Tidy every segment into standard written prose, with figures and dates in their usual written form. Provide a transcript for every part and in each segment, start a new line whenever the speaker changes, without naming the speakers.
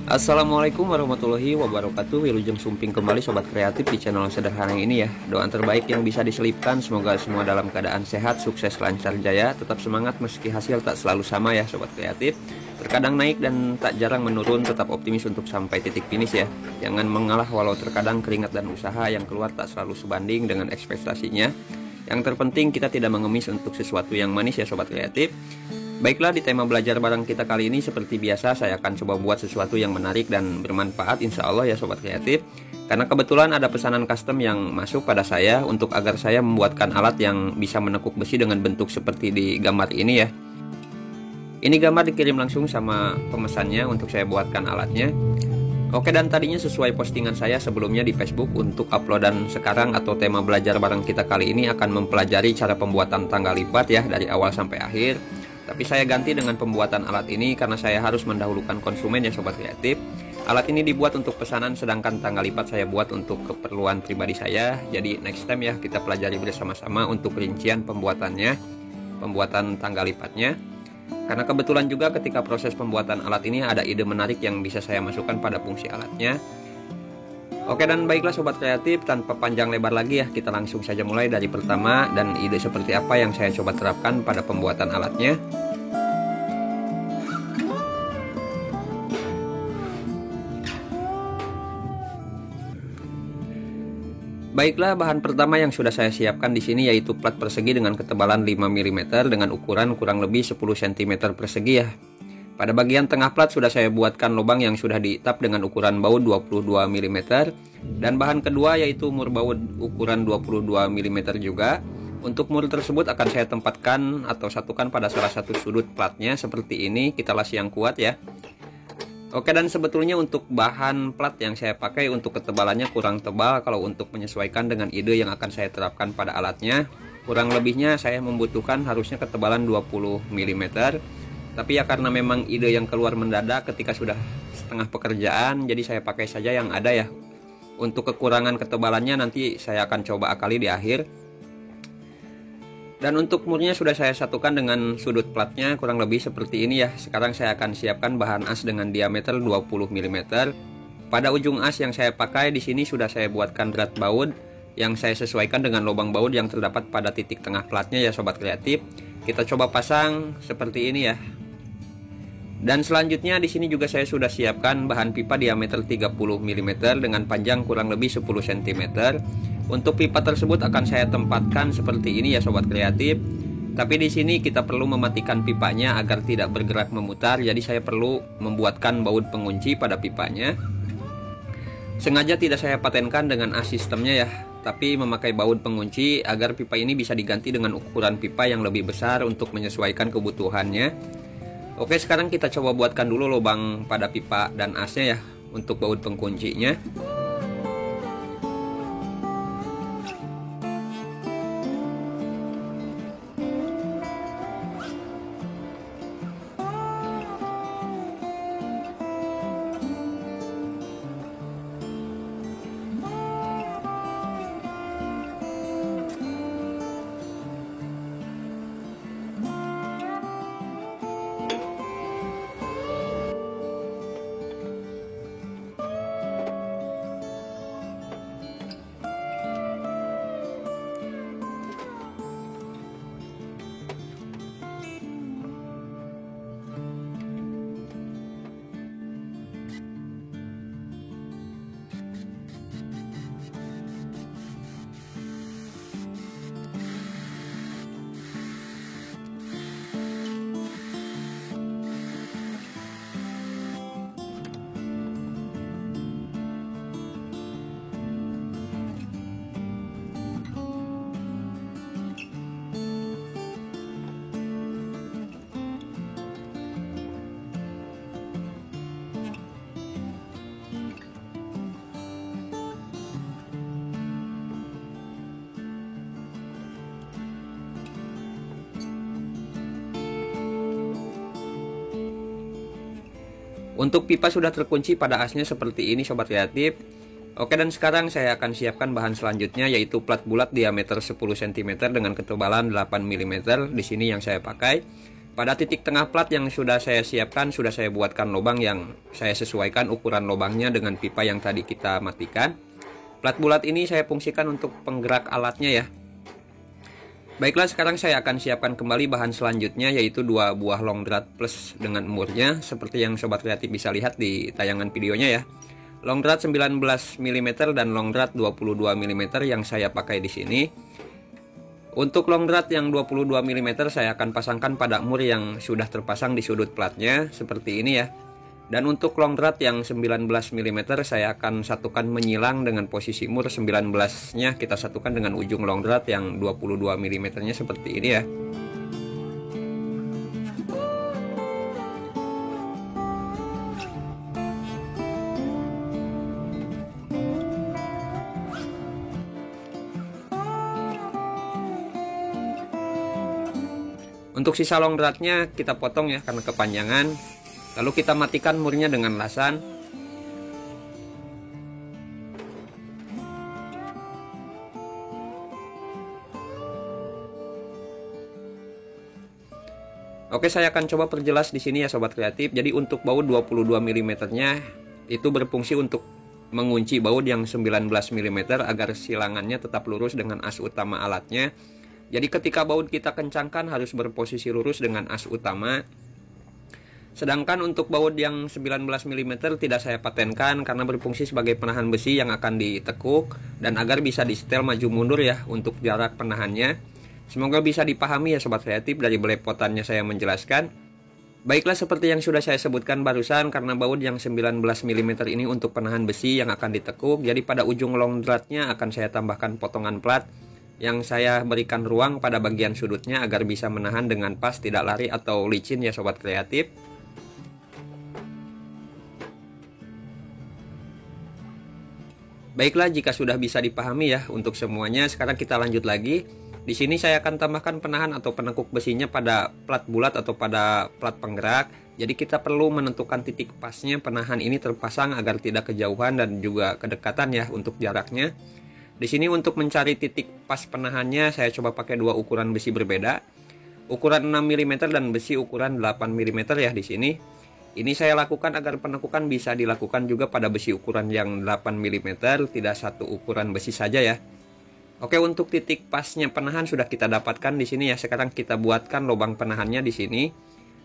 Assalamualaikum warahmatullahi wabarakatuh. Wilujeng sumping kembali sobat kreatif di channel sederhana ini ya. Doa terbaik yang bisa diselipkan, semoga semua dalam keadaan sehat, sukses, lancar, jaya, tetap semangat meski hasil tak selalu sama ya sobat kreatif. Terkadang naik dan tak jarang menurun, tetap optimis untuk sampai titik finish ya. Jangan mengalah walau terkadang keringat dan usaha yang keluar tak selalu sebanding dengan ekspektasinya. Yang terpenting kita tidak mengemis untuk sesuatu yang manis ya sobat kreatif. Baiklah, di tema belajar bareng kita kali ini seperti biasa saya akan coba buat sesuatu yang menarik dan bermanfaat insya Allah ya sobat kreatif. Karena kebetulan ada pesanan custom yang masuk pada saya untuk agar saya membuatkan alat yang bisa menekuk besi dengan bentuk seperti di gambar ini ya. Ini gambar dikirim langsung sama pemesannya untuk saya buatkan alatnya. Oke, dan tadinya sesuai postingan saya sebelumnya di Facebook untuk uploadan sekarang atau tema belajar bareng kita kali ini akan mempelajari cara pembuatan tangga lipat ya dari awal sampai akhir. Tapi saya ganti dengan pembuatan alat ini karena saya harus mendahulukan konsumen ya sobat kreatif. Alat ini dibuat untuk pesanan sedangkan tangga lipat saya buat untuk keperluan pribadi saya. Jadi next time ya kita pelajari bersama-sama untuk rincian pembuatannya, pembuatan tangga lipatnya. Karena kebetulan juga ketika proses pembuatan alat ini ada ide menarik yang bisa saya masukkan pada fungsi alatnya. Oke, dan baiklah sobat kreatif, tanpa panjang lebar lagi ya, kita langsung saja mulai dari pertama dan ide seperti apa yang saya coba terapkan pada pembuatan alatnya. Baiklah, bahan pertama yang sudah saya siapkan di sini yaitu plat persegi dengan ketebalan 5 mm dengan ukuran kurang lebih 10 cm persegi ya. Pada bagian tengah plat sudah saya buatkan lubang yang sudah ditap dengan ukuran baut 22 mm. Dan bahan kedua yaitu mur baut ukuran 22 mm juga. Untuk mur tersebut akan saya tempatkan atau satukan pada salah satu sudut platnya seperti ini, kita las yang kuat ya. Oke, dan sebetulnya untuk bahan plat yang saya pakai untuk ketebalannya kurang tebal kalau untuk menyesuaikan dengan ide yang akan saya terapkan pada alatnya. Kurang lebihnya saya membutuhkan harusnya ketebalan 20 mm. Tapi ya karena memang ide yang keluar mendadak ketika sudah setengah pekerjaan, jadi saya pakai saja yang ada ya. Untuk kekurangan ketebalannya nanti saya akan coba akali di akhir. Dan untuk murnya sudah saya satukan dengan sudut platnya kurang lebih seperti ini ya. Sekarang saya akan siapkan bahan as dengan diameter 20 mm. Pada ujung as yang saya pakai di sini sudah saya buatkan drat baut yang saya sesuaikan dengan lubang baut yang terdapat pada titik tengah platnya ya sobat kreatif. Kita coba pasang seperti ini ya. Dan selanjutnya di sini juga saya sudah siapkan bahan pipa diameter 30 mm dengan panjang kurang lebih 10 cm. Untuk pipa tersebut akan saya tempatkan seperti ini ya sobat kreatif. Tapi di sini kita perlu mematikan pipanya agar tidak bergerak memutar. Jadi saya perlu membuatkan baut pengunci pada pipanya. Sengaja tidak saya patenkan dengan as sistemnya ya, tapi memakai baut pengunci agar pipa ini bisa diganti dengan ukuran pipa yang lebih besar untuk menyesuaikan kebutuhannya. Oke, sekarang kita coba buatkan dulu lubang pada pipa dan asnya ya untuk baut penguncinya. Untuk pipa sudah terkunci pada asnya seperti ini sobat kreatif. Oke, dan sekarang saya akan siapkan bahan selanjutnya yaitu plat bulat diameter 10 cm dengan ketebalan 8 mm. Di sini yang saya pakai. Pada titik tengah plat yang sudah saya siapkan, sudah saya buatkan lubang yang saya sesuaikan ukuran lubangnya dengan pipa yang tadi kita matikan. Plat bulat ini saya fungsikan untuk penggerak alatnya ya. Baiklah, sekarang saya akan siapkan kembali bahan selanjutnya, yaitu 2 buah long drat plus dengan murnya, seperti yang sobat kreatif bisa lihat di tayangan videonya ya. Long drat 19 mm dan long drat 22 mm yang saya pakai di sini. Untuk long drat yang 22 mm saya akan pasangkan pada mur yang sudah terpasang di sudut platnya seperti ini ya. Dan untuk long drat yang 19 mm saya akan satukan menyilang dengan posisi mur 19-nya kita satukan dengan ujung long drat yang 22 mm nya seperti ini ya. Untuk sisa long dratnya kita potong ya karena kepanjangan. Lalu kita matikan murnya dengan lasan. Oke, saya akan coba perjelas di sini ya sobat kreatif. Jadi untuk baut 22 mm-nya itu berfungsi untuk mengunci baut yang 19 mm agar silangannya tetap lurus dengan as utama alatnya. Jadi ketika baut kita kencangkan harus berposisi lurus dengan as utama. Sedangkan untuk baut yang 19 mm tidak saya patenkan karena berfungsi sebagai penahan besi yang akan ditekuk dan agar bisa disetel maju mundur ya untuk jarak penahannya. Semoga bisa dipahami ya sobat kreatif, dari belepotannya saya menjelaskan. Baiklah, seperti yang sudah saya sebutkan barusan, karena baut yang 19 mm ini untuk penahan besi yang akan ditekuk, jadi pada ujung long dratnya akan saya tambahkan potongan plat yang saya berikan ruang pada bagian sudutnya agar bisa menahan dengan pas, tidak lari atau licin ya sobat kreatif. Baiklah, jika sudah bisa dipahami ya untuk semuanya, sekarang kita lanjut lagi. Di sini saya akan tambahkan penahan atau penekuk besinya pada plat bulat atau pada plat penggerak. Jadi kita perlu menentukan titik pasnya penahan ini terpasang agar tidak kejauhan dan juga kedekatan ya untuk jaraknya. Di sini untuk mencari titik pas penahannya saya coba pakai 2 ukuran besi berbeda. Ukuran 6 mm dan besi ukuran 8 mm ya di sini. Ini saya lakukan agar penekukan bisa dilakukan juga pada besi ukuran yang 8 mm, tidak satu ukuran besi saja ya. Oke, untuk titik pasnya penahan sudah kita dapatkan di sini ya. Sekarang kita buatkan lubang penahannya di sini.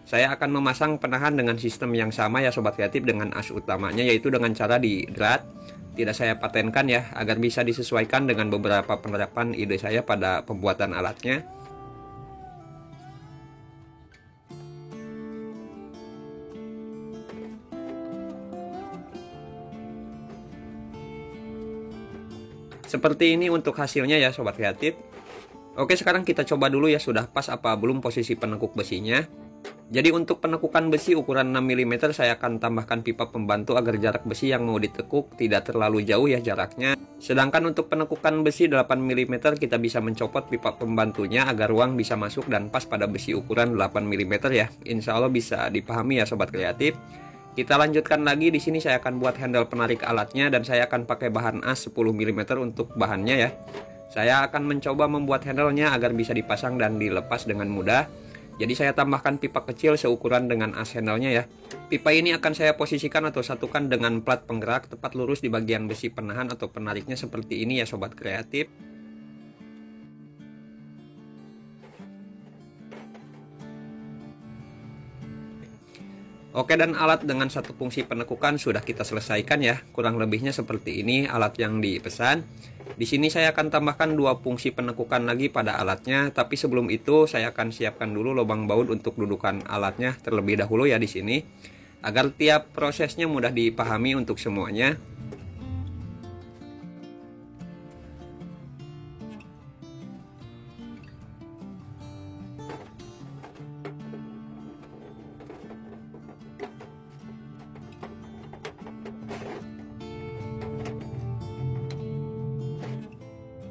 Saya akan memasang penahan dengan sistem yang sama ya sobat kreatif dengan as utamanya, yaitu dengan cara di drat. Tidak saya patenkan ya, agar bisa disesuaikan dengan beberapa penerapan ide saya pada pembuatan alatnya. Seperti ini untuk hasilnya ya sobat kreatif. Oke, sekarang kita coba dulu ya sudah pas apa belum posisi penekuk besinya. Jadi untuk penekukan besi ukuran 6 mm saya akan tambahkan pipa pembantu agar jarak besi yang mau ditekuk tidak terlalu jauh ya jaraknya. Sedangkan untuk penekukan besi 8 mm kita bisa mencopot pipa pembantunya agar ruang bisa masuk dan pas pada besi ukuran 8 mm ya. Insya Allah bisa dipahami ya sobat kreatif. Kita lanjutkan lagi, di sini saya akan buat handle penarik alatnya dan saya akan pakai bahan as 10 mm untuk bahannya ya. Saya akan mencoba membuat handle-nya agar bisa dipasang dan dilepas dengan mudah. Jadi saya tambahkan pipa kecil seukuran dengan as handle-nya ya. Pipa ini akan saya posisikan atau satukan dengan plat penggerak tepat lurus di bagian besi penahan atau penariknya seperti ini ya sobat kreatif. Oke, dan alat dengan satu fungsi penekukan sudah kita selesaikan ya. Kurang lebihnya seperti ini alat yang dipesan. Di sini saya akan tambahkan 2 fungsi penekukan lagi pada alatnya, tapi sebelum itu saya akan siapkan dulu lubang baut untuk dudukan alatnya terlebih dahulu ya di sini, agar tiap prosesnya mudah dipahami untuk semuanya.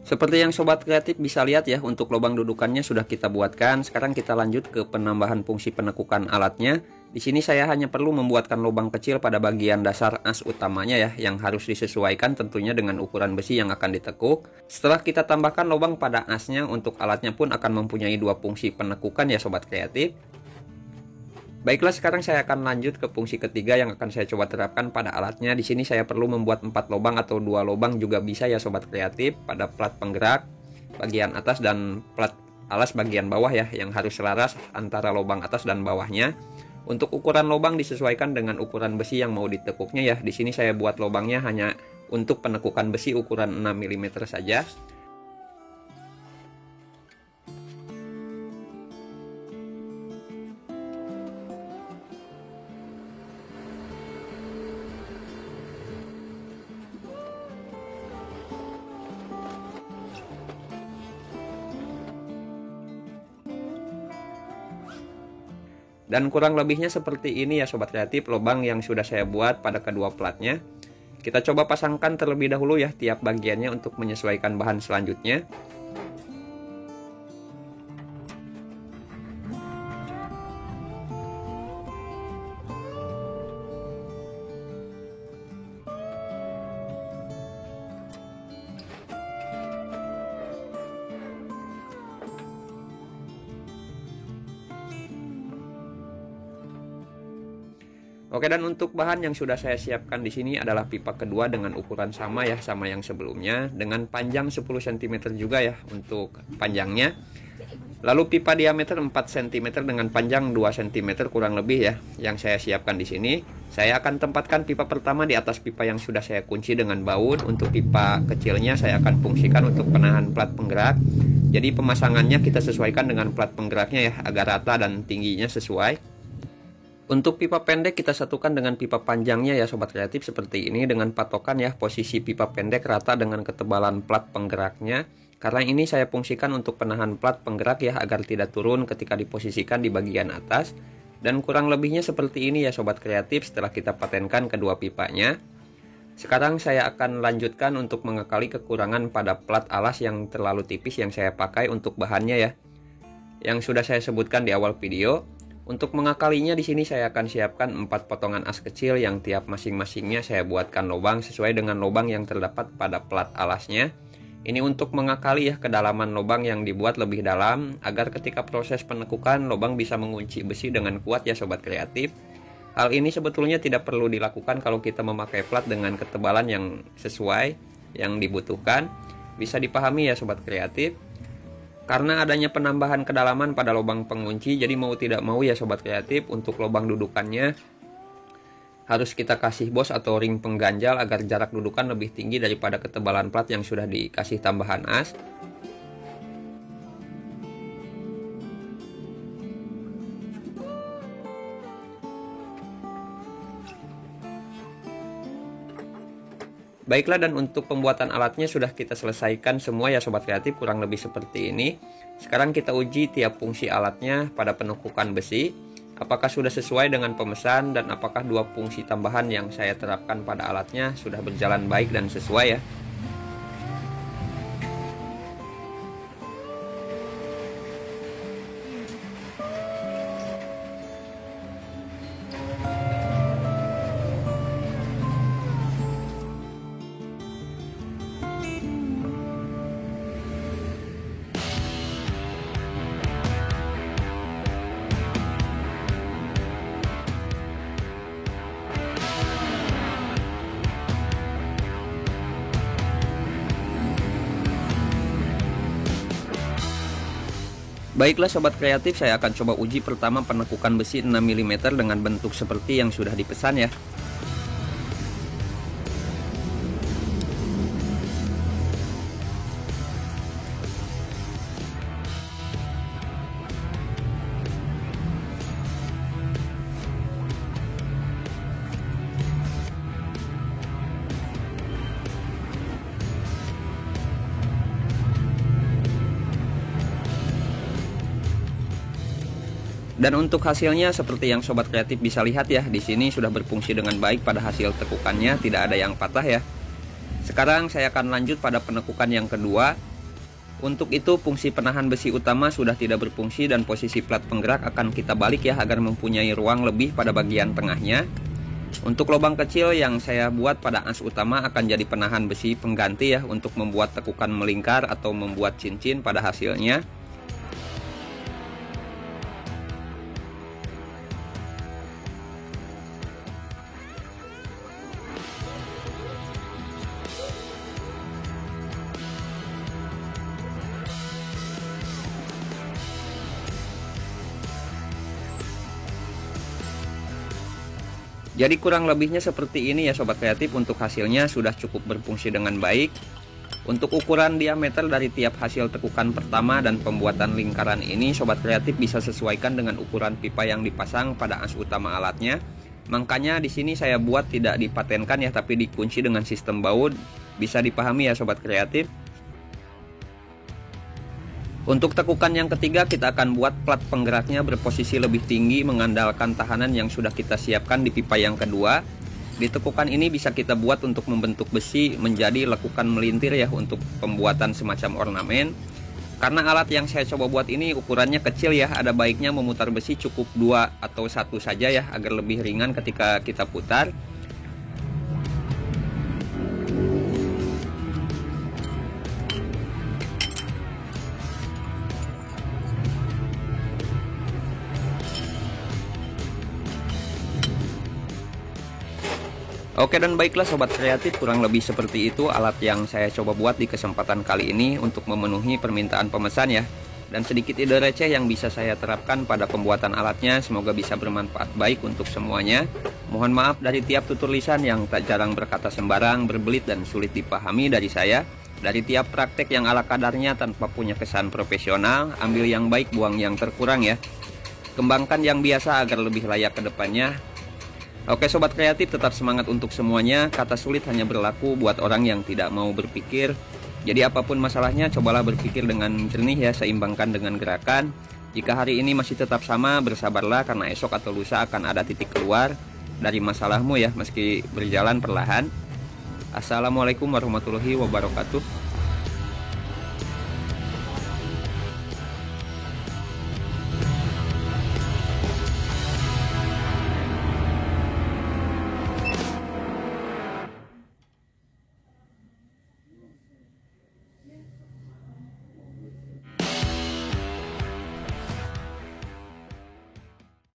Seperti yang sobat kreatif bisa lihat ya, untuk lubang dudukannya sudah kita buatkan. Sekarang kita lanjut ke penambahan fungsi penekukan alatnya. Di sini saya hanya perlu membuatkan lubang kecil pada bagian dasar as utamanya ya, yang harus disesuaikan tentunya dengan ukuran besi yang akan ditekuk. Setelah kita tambahkan lubang pada asnya, untuk alatnya pun akan mempunyai 2 fungsi penekukan ya sobat kreatif. Baiklah, sekarang saya akan lanjut ke fungsi ketiga yang akan saya coba terapkan pada alatnya. Di sini saya perlu membuat 4 lubang atau 2 lubang juga bisa ya sobat kreatif, pada plat penggerak bagian atas dan plat alas bagian bawah ya, yang harus selaras antara lubang atas dan bawahnya. Untuk ukuran lubang disesuaikan dengan ukuran besi yang mau ditekuknya ya. Di sini saya buat lubangnya hanya untuk penekukan besi ukuran 6 mm saja. Dan kurang lebihnya seperti ini ya sobat kreatif lubang yang sudah saya buat pada kedua platnya. Kita coba pasangkan terlebih dahulu ya tiap bagiannya untuk menyesuaikan bahan selanjutnya. Oke, dan untuk bahan yang sudah saya siapkan di sini adalah pipa kedua dengan ukuran sama ya, sama yang sebelumnya, dengan panjang 10 cm juga ya untuk panjangnya. Lalu pipa diameter 4 cm dengan panjang 2 cm kurang lebih ya, yang saya siapkan di sini. Saya akan tempatkan pipa pertama di atas pipa yang sudah saya kunci dengan baut. Untuk pipa kecilnya saya akan fungsikan untuk penahan plat penggerak. Jadi pemasangannya kita sesuaikan dengan plat penggeraknya ya, agar rata dan tingginya sesuai. Untuk pipa pendek kita satukan dengan pipa panjangnya ya sobat kreatif, seperti ini dengan patokan ya posisi pipa pendek rata dengan ketebalan plat penggeraknya. Karena ini saya fungsikan untuk penahan plat penggerak ya, agar tidak turun ketika diposisikan di bagian atas. Dan kurang lebihnya seperti ini ya sobat kreatif setelah kita patenkan kedua pipanya. Sekarang saya akan lanjutkan untuk mengakali kekurangan pada plat alas yang terlalu tipis yang saya pakai untuk bahannya ya, yang sudah saya sebutkan di awal video. Untuk mengakalinya di sini saya akan siapkan 4 potongan as kecil yang tiap masing-masingnya saya buatkan lubang sesuai dengan lubang yang terdapat pada plat alasnya. Ini untuk mengakali ya kedalaman lubang yang dibuat lebih dalam, agar ketika proses penekukan lubang bisa mengunci besi dengan kuat ya sobat kreatif. Hal ini sebetulnya tidak perlu dilakukan kalau kita memakai plat dengan ketebalan yang sesuai yang dibutuhkan. Bisa dipahami ya sobat kreatif. Karena adanya penambahan kedalaman pada lubang pengunci, jadi mau tidak mau ya sobat kreatif, untuk lubang dudukannya harus kita kasih bos atau ring pengganjal agar jarak dudukan lebih tinggi daripada ketebalan plat yang sudah dikasih tambahan as. Baiklah, dan untuk pembuatan alatnya sudah kita selesaikan semua ya sobat kreatif, kurang lebih seperti ini. Sekarang kita uji tiap fungsi alatnya pada penekukan besi, apakah sudah sesuai dengan pemesan dan apakah dua fungsi tambahan yang saya terapkan pada alatnya sudah berjalan baik dan sesuai ya. Baiklah sobat kreatif, saya akan coba uji pertama penekukan besi 6 mm dengan bentuk seperti yang sudah dipesan ya. Dan untuk hasilnya seperti yang sobat kreatif bisa lihat ya, di sini sudah berfungsi dengan baik pada hasil tekukannya, tidak ada yang patah ya. Sekarang saya akan lanjut pada penekukan yang kedua. Untuk itu fungsi penahan besi utama sudah tidak berfungsi dan posisi plat penggerak akan kita balik ya, agar mempunyai ruang lebih pada bagian tengahnya. Untuk lubang kecil yang saya buat pada as utama akan jadi penahan besi pengganti ya, untuk membuat tekukan melingkar atau membuat cincin pada hasilnya. Jadi kurang lebihnya seperti ini ya Sobat Kreatif. Untuk hasilnya sudah cukup berfungsi dengan baik. Untuk ukuran diameter dari tiap hasil tekukan pertama dan pembuatan lingkaran ini Sobat Kreatif bisa sesuaikan dengan ukuran pipa yang dipasang pada as utama alatnya. Makanya di sini saya buat tidak dipatenkan ya, tapi dikunci dengan sistem baut. Bisa dipahami ya Sobat Kreatif. Untuk tekukan yang ketiga kita akan buat plat penggeraknya berposisi lebih tinggi mengandalkan tahanan yang sudah kita siapkan di pipa yang kedua. Di tekukan ini bisa kita buat untuk membentuk besi menjadi lekukan melintir ya, untuk pembuatan semacam ornamen. Karena alat yang saya coba buat ini ukurannya kecil ya, ada baiknya memutar besi cukup 2 atau 1 saja ya, agar lebih ringan ketika kita putar. Oke, dan baiklah Sobat Kreatif, kurang lebih seperti itu alat yang saya coba buat di kesempatan kali ini untuk memenuhi permintaan pemesan ya. Dan sedikit ide receh yang bisa saya terapkan pada pembuatan alatnya, semoga bisa bermanfaat baik untuk semuanya. Mohon maaf dari tiap tutur lisan yang tak jarang berkata sembarang, berbelit dan sulit dipahami dari saya. Dari tiap praktek yang ala kadarnya tanpa punya kesan profesional, ambil yang baik, buang yang terkurang ya. Kembangkan yang biasa agar lebih layak ke depannya. Oke Sobat Kreatif, tetap semangat untuk semuanya. Kata sulit hanya berlaku buat orang yang tidak mau berpikir. Jadi apapun masalahnya, cobalah berpikir dengan jernih ya, seimbangkan dengan gerakan. Jika hari ini masih tetap sama, bersabarlah karena esok atau lusa akan ada titik keluar dari masalahmu ya, meski berjalan perlahan. Assalamualaikum warahmatullahi wabarakatuh.